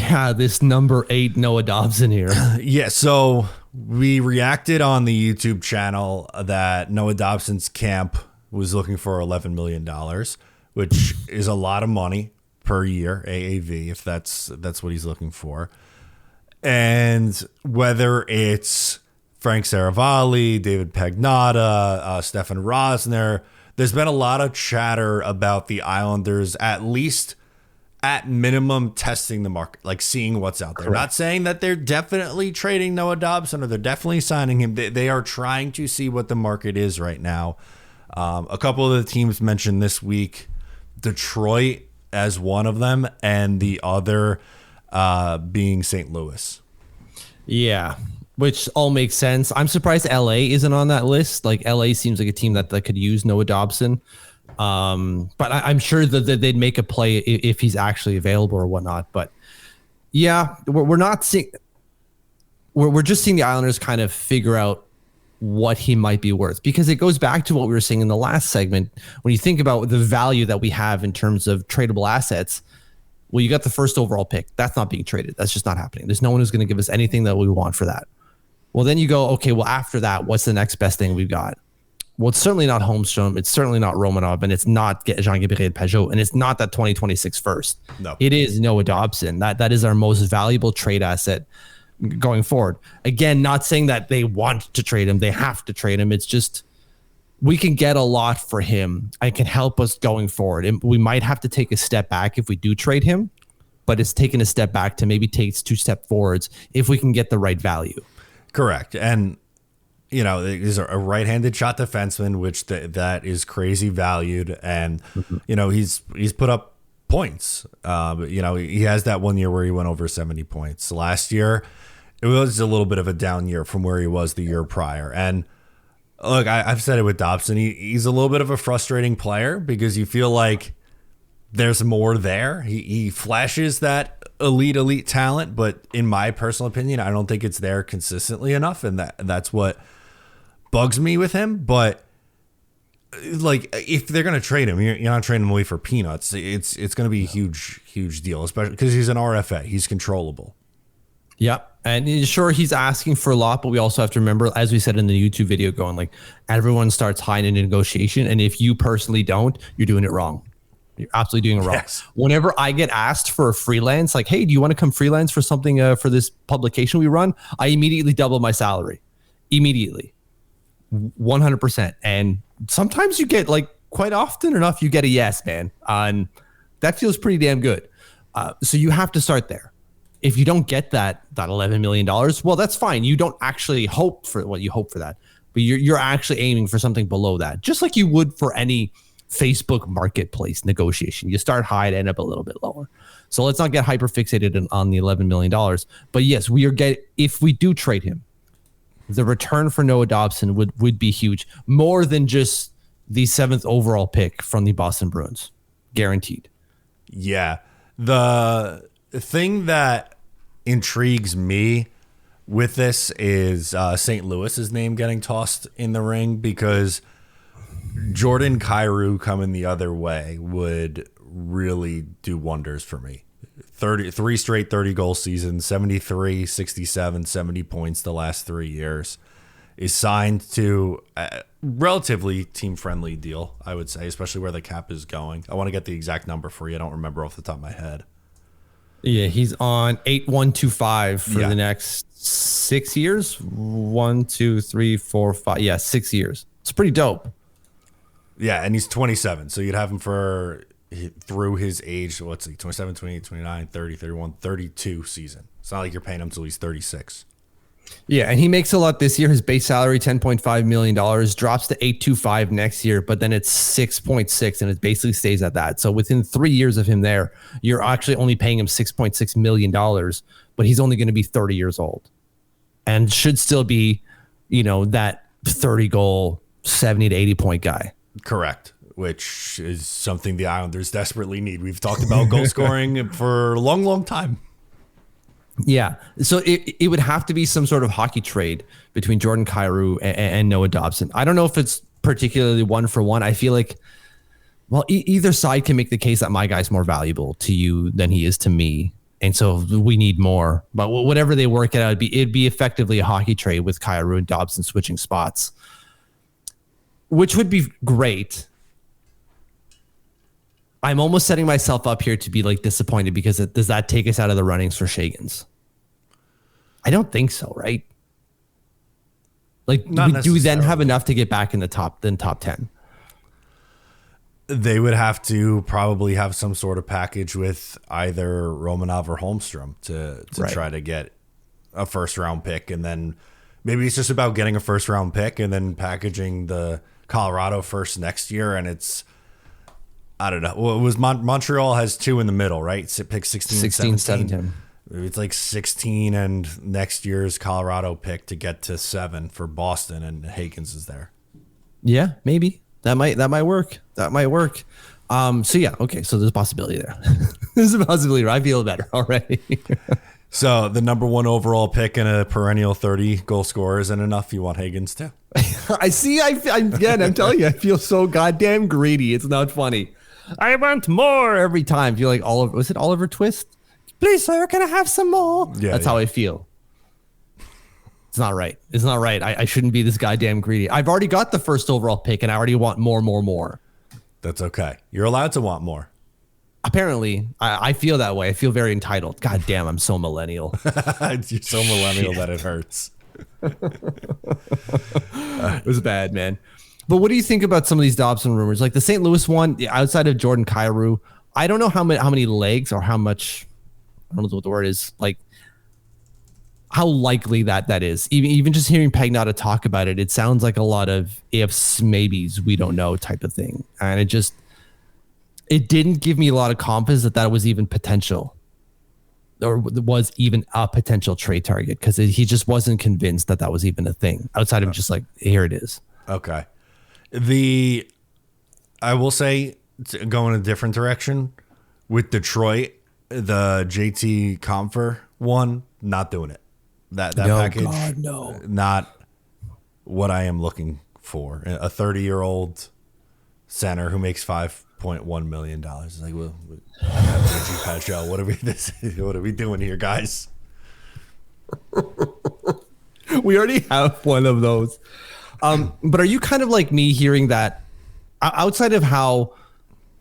Yeah, this number 8 Noah Dobson here. Yeah, so we reacted on the YouTube channel that Noah Dobson's camp was looking for $11 million, which is a lot of money per year, AAV, if that's what he's looking for. And whether it's Frank Saravalli, David Pagnotta, Stefan Rosner, there's been a lot of chatter about the Islanders, at least at minimum, testing the market, like seeing what's out there. Correct. Not saying that they're definitely trading Noah Dobson or they're definitely signing him. They are trying to see what the market is right now. A couple of the teams mentioned this week, Detroit as one of them, and the other being St. Louis. Yeah, which all makes sense. I'm surprised LA isn't on that list. Like LA seems like a team that could use Noah Dobson. But I'm sure that they'd make a play if he's actually available or whatnot. But yeah, we're not seeing. We're just seeing the Islanders kind of figure out what he might be worth, because it goes back to what we were saying in the last segment. When you think about the value that we have in terms of tradable assets, well, you got the first overall pick. That's not being traded. That's just not happening. There's no one who's going to give us anything that we want for that. Well, then you go, okay, well, after that, what's the next best thing we've got? Well, it's certainly not Holmstrom. It's certainly not Romanov, and it's not Jean-Gabriel Pajot, and it's not that 2026 first. No. It is Noah Dobson. That is our most valuable trade asset going forward. Again, not saying that they want to trade him. They have to trade him. It's just we can get a lot for him. It can help us going forward. And we might have to take a step back if we do trade him, but it's taking a step back to maybe take 2 steps forwards if we can get the right value. Correct. And you know, he's a right-handed shot defenseman, which that is crazy valued. And, you know, he's put up points. You know, he has that 1 year where he went over 70 points. Last year, it was a little bit of a down year from where he was the year prior. And look, I've said it with Dobson. He's a little bit of a frustrating player because you feel like there's more there. He flashes that elite talent, but in my personal opinion, I don't think it's there consistently enough. And that's what bugs me with him. But like, if they're going to trade him, you're not trading him away for peanuts. It's going to be a huge deal, especially because he's an RFA. He's controllable. Yep. And sure, he's asking for a lot, but we also have to remember, as we said in the YouTube video, going like, everyone starts high in a negotiation. And if you personally don't, you're doing it wrong. You're absolutely doing it wrong. Yes. Whenever I get asked for a freelance, like, hey, do you want to come freelance for something for this publication we run? I immediately double my salary. Immediately. 100%. And sometimes you get, like, quite often enough, you get a yes, man. And that feels pretty damn good. So you have to start there. If you don't get that $11 million, well, that's fine. You don't actually hope for what you hope for that, but you're actually aiming for something below that, just like you would for any Facebook marketplace negotiation. You start high and end up a little bit lower. So let's not get hyper fixated on the $11 million. But yes, if we do trade him, the return for Noah Dobson would be huge, more than just the 7th overall pick from the Boston Bruins, guaranteed. Yeah, the thing that intrigues me with this is St. Louis's name getting tossed in the ring, because Jordan Kyrou coming the other way would really do wonders for me. 3 straight 30-goal seasons, 73, 67, 70 points the last 3 years. Is signed to a relatively team-friendly deal, I would say, especially where the cap is going. I want to get the exact number for you. I don't remember off the top of my head. Yeah, he's on 8-1-2-5 for the next 6 years. 1, 2, 3, 4, 5. Yeah, 6 years. It's pretty dope. Yeah, and he's 27, so you'd have him through his age, what's he, 27, 28, 29, 30, 31, 32 season. It's not like you're paying him until he's 36. Yeah, and he makes a lot this year. His base salary, $10.5 million, drops to 8.25 next year, but then it's 6.6, and it basically stays at that. So within 3 years of him there, you're actually only paying him $6.6 million, but he's only going to be 30 years old and should still be, that 30-goal, 70 to 80-point guy. Correct, which is something the Islanders desperately need. We've talked about goal scoring for a long time. Yeah, so it would have to be some sort of hockey trade between Jordan Kyrou and Noah Dobson. I don't know if it's particularly 1-for-1. I feel like, well, either side can make the case that my guy's more valuable to you than he is to me. And so we need more. But whatever they work it out, it'd be effectively a hockey trade with Kyrou and Dobson switching spots, which would be great. I'm almost setting myself up here to be like disappointed because does that take us out of the runnings for Shagans? I don't think so, right? Like, do we then have enough to get back in the top 10? They would have to probably have some sort of package with either Romanov or Holmstrom to try to get a first round pick. And then maybe it's just about getting a first round pick and then packaging the Colorado first next year. And it's, I don't know. Well, it was Montreal has 2 in the middle, right? Pick 16, 17. It's like 16 and next year's Colorado pick to get to 7 for Boston, and Hagens is there. Yeah, maybe that might work. That might work. So yeah, okay. So there's a possibility there. There's a possibility. I feel better already. So the number 1 overall pick and a perennial 30 goal scorer isn't enough. You want Hagens too? I see. I'm telling you, I feel so goddamn greedy. It's not funny. I want more every time. I feel like was it Oliver Twist? Please, sir, can I have some more? Yeah, that's how I feel. It's not right. It's not right. I shouldn't be this goddamn greedy. I've already got the first overall pick, and I already want more. That's okay. You're allowed to want more. Apparently, I feel that way. I feel very entitled. God damn, I'm so millennial. You're so millennial that it hurts. It was bad, man. But what do you think about some of these Dobson rumors? Like the St. Louis one, outside of Jordan Kyrou, I don't know how many legs or how much, I don't know what the word is, like how likely that is. Even just hearing Pagnotta talk about it, it sounds like a lot of ifs, maybes, we don't know type of thing. And it didn't give me a lot of confidence that was even potential or was even a potential trade target, because he just wasn't convinced that was even a thing outside of just like, here it is. Okay. I will say, going a different direction with Detroit, the JT Compher one, not doing it. That package, God, no, not what I am looking for. A 30-year-old center who makes $5.1 million. It's like, well, what are we doing here, guys? We already have one of those. But are you kind of like me hearing that outside of how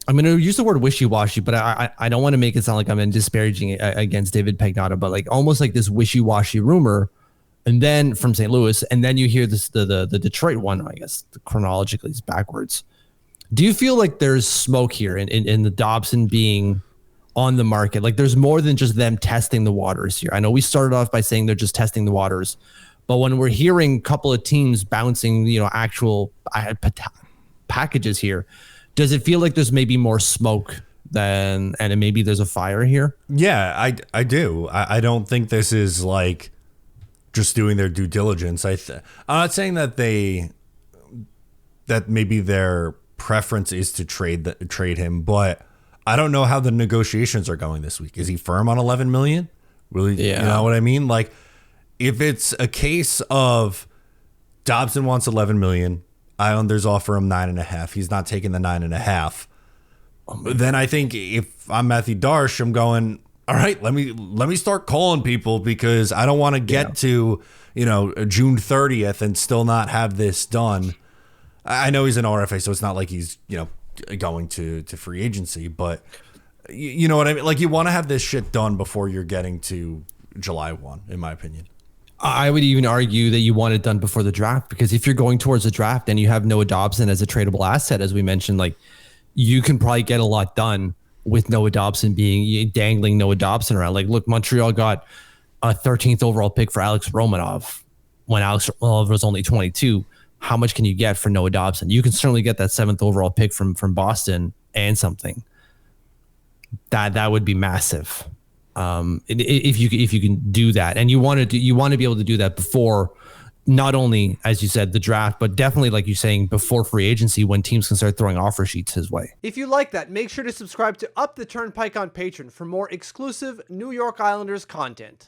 I'm going to use the word wishy-washy, but I don't want to make it sound like I'm disparaging against David Pagnotta, but like almost like this wishy-washy rumor, and then from St. Louis, and then you hear this the Detroit one. I guess chronologically is backwards. Do you feel like there's smoke here in the Dobson being on the market? Like there's more than just them testing the waters here. I know we started off by saying they're just testing the waters, but when we're hearing a couple of teams bouncing, actual packages here, does it feel like there's maybe more smoke and maybe there's a fire here? Yeah, I do. I don't think this is like just doing their due diligence. I'm not saying that that maybe their preference is to trade him, but I don't know how the negotiations are going this week. Is he firm on 11 million? Really? Yeah. You know what I mean? Like, if it's a case of Dobson wants 11 million, Islanders offer him 9.5. He's not taking the 9.5. Then I think if I'm Matthew Darsh, I'm going, all right, let me start calling people, because I don't want to get to June 30th and still not have this done. I know he's an RFA, so it's not like he's going to free agency, but you know what I mean. Like, you want to have this shit done before you're getting to July 1, in my opinion. I would even argue that you want it done before the draft, because if you're going towards the draft and you have Noah Dobson as a tradable asset, as we mentioned, like you can probably get a lot done with Noah Dobson dangling Noah Dobson around. Like, look, Montreal got a 13th overall pick for Alex Romanov when Alex Romanov was only 22. How much can you get for Noah Dobson? You can certainly get that 7th overall pick from Boston and something. That would be massive. If you can do that, and you want to be able to do that before, not only, as you said, the draft, but definitely, like you're saying, before free agency, when teams can start throwing offer sheets his way. If you like that, make sure to subscribe to Up the Turnpike on Patreon for more exclusive New York Islanders content.